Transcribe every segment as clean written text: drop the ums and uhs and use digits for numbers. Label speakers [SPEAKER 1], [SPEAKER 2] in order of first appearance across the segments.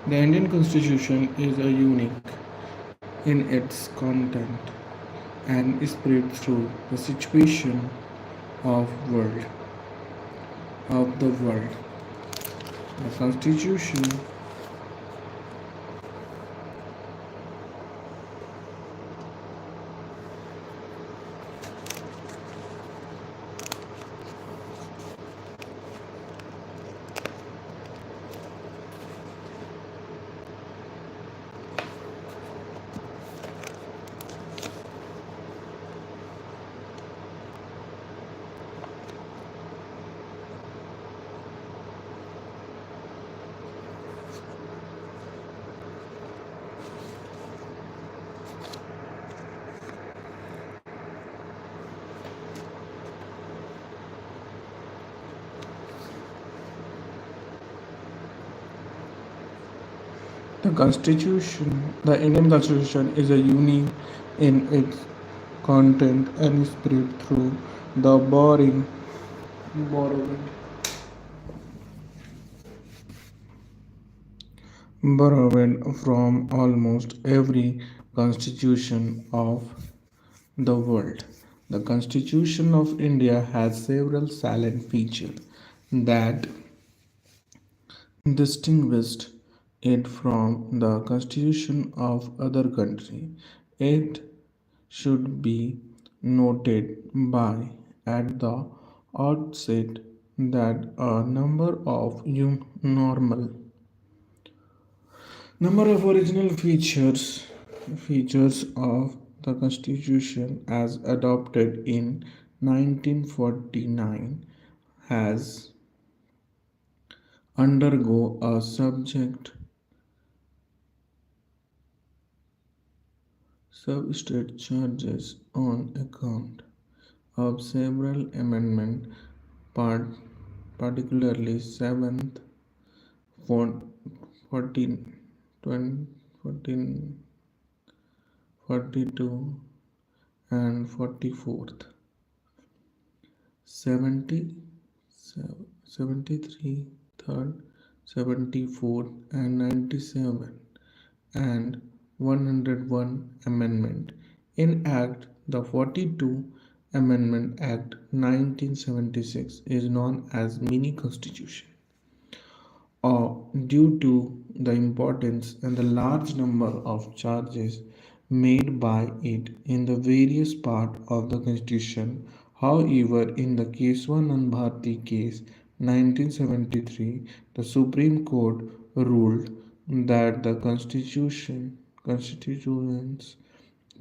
[SPEAKER 1] The Indian Constitution is a unique in its content and is spread through the situation of world of the world. The Constitution the Indian Constitution is a unique in its content and is spread through the borrowing borrowed from almost every constitution of the world. The Constitution of India has several salient features that distinguished it from the constitution of other countries. It should be noted by at the outset that a number of original features of the constitution as adopted in 1949 has undergo a substate charges on account of several amendments, part, particularly 7th, 14, 14, 42 and 44th, 70, 73, 3rd, 74 and 97 and 101 amendment in act. The 42 amendment act 1976 is known as mini constitution due to the importance and the large number of charges made by it in the various parts of the Constitution. However, in the Keswanand Bharti case 1973, the Supreme Court ruled that the Constitution's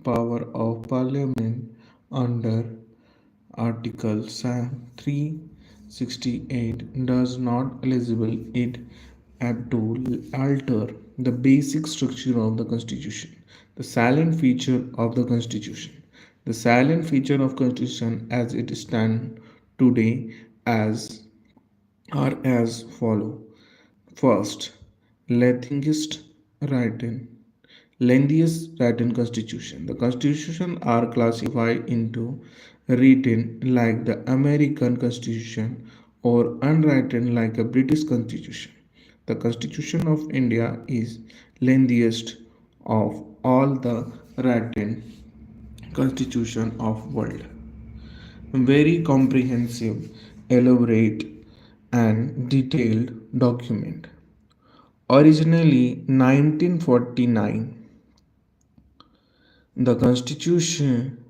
[SPEAKER 1] power of Parliament under Article 368 does not eligible it at to alter the basic structure of the Constitution. The salient feature of the Constitution. The salient feature of Constitution as it stands today as are as follow. First, lengthiest written constitution. The constitution are classified into written like the American Constitution or unwritten like a British Constitution. The Constitution of India is lengthiest of all the written constitution of world. Very comprehensive, elaborate and detailed document. Originally 1949, the Constitution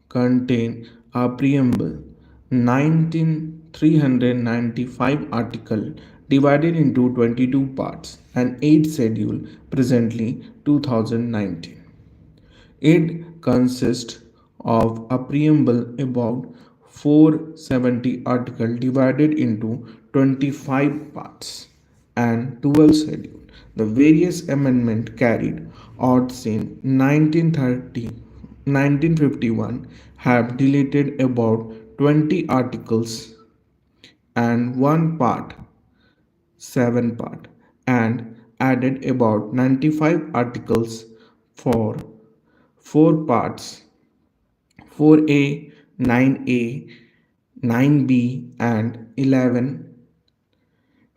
[SPEAKER 1] contained a preamble, 395 article divided into 22 parts and 8 schedule presently 2019. It consists of a preamble about 470 articles divided into 25 parts and 12 schedules. The various amendments carried out since 1951 have deleted about 20 articles and one part, 7 part, and added about 95 articles for 4 parts, 4A, 9A, 9B, and 11,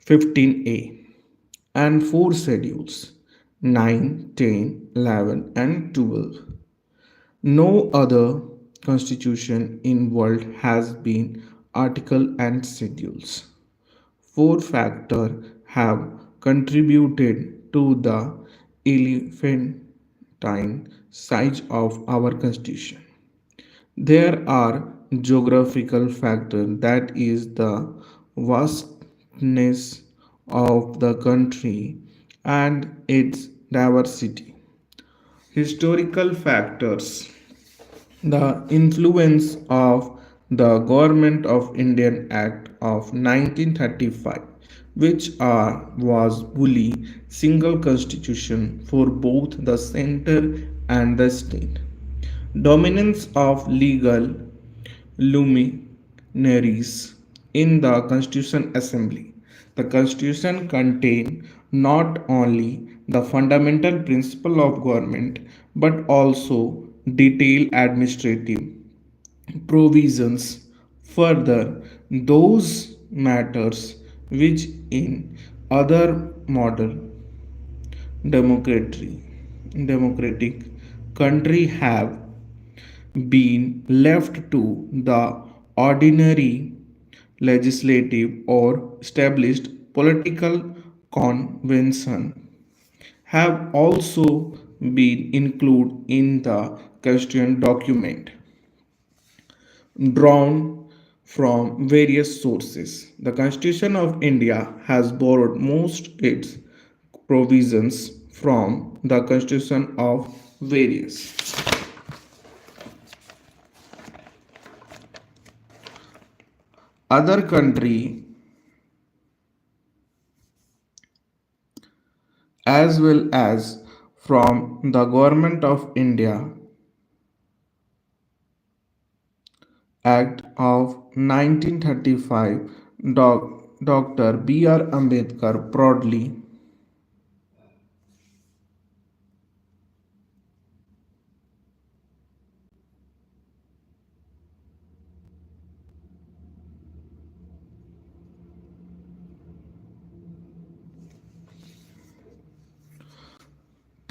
[SPEAKER 1] 15A. and four schedules 9, 10, 11, and 12. No other constitution in world has been article and schedules. Four factors have contributed to the elephantine size of our constitution. There are geographical factors, that is the vastness of the country and its diversity. Historical factors, the influence of the Government of Indian Act of 1935, which was fully single constitution for both the center and the state. Dominance of legal luminaries in the Constitution Assembly. The Constitution contains not only the fundamental principle of government but also detailed administrative provisions. Further, those matters which in other modern democratic democratic country have been left to the ordinary legislative or established political convention have also been included in the constitution document drawn from various sources. The Constitution of India has borrowed most its provisions from the Constitution of various other country as well as from the Government of India Act of 1935. Dr. B.R. Ambedkar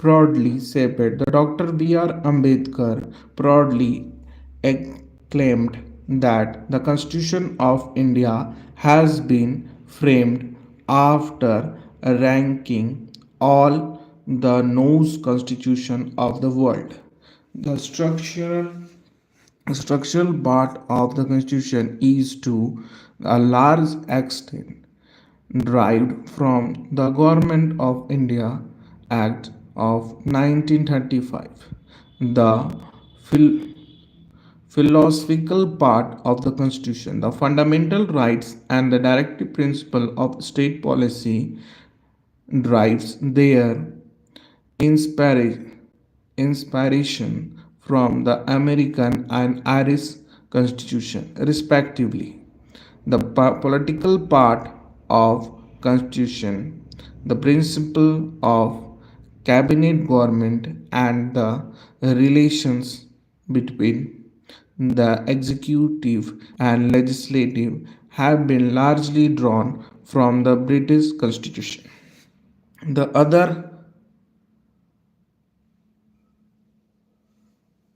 [SPEAKER 1] proudly said, the Dr. B.R. Ambedkar proudly acclaimed that the Constitution of India has been framed after ranking all the known constitution of the world. The structural part of the constitution is to a large extent derived from the Government of India Act of 1935. The phil- philosophical part of the Constitution, the fundamental rights and the directive principle of state policy derives their inspira- inspiration from the American and Irish Constitution, respectively. The political part of Constitution, the principle of cabinet government and the relations between the executive and legislative have been largely drawn from the British Constitution. The other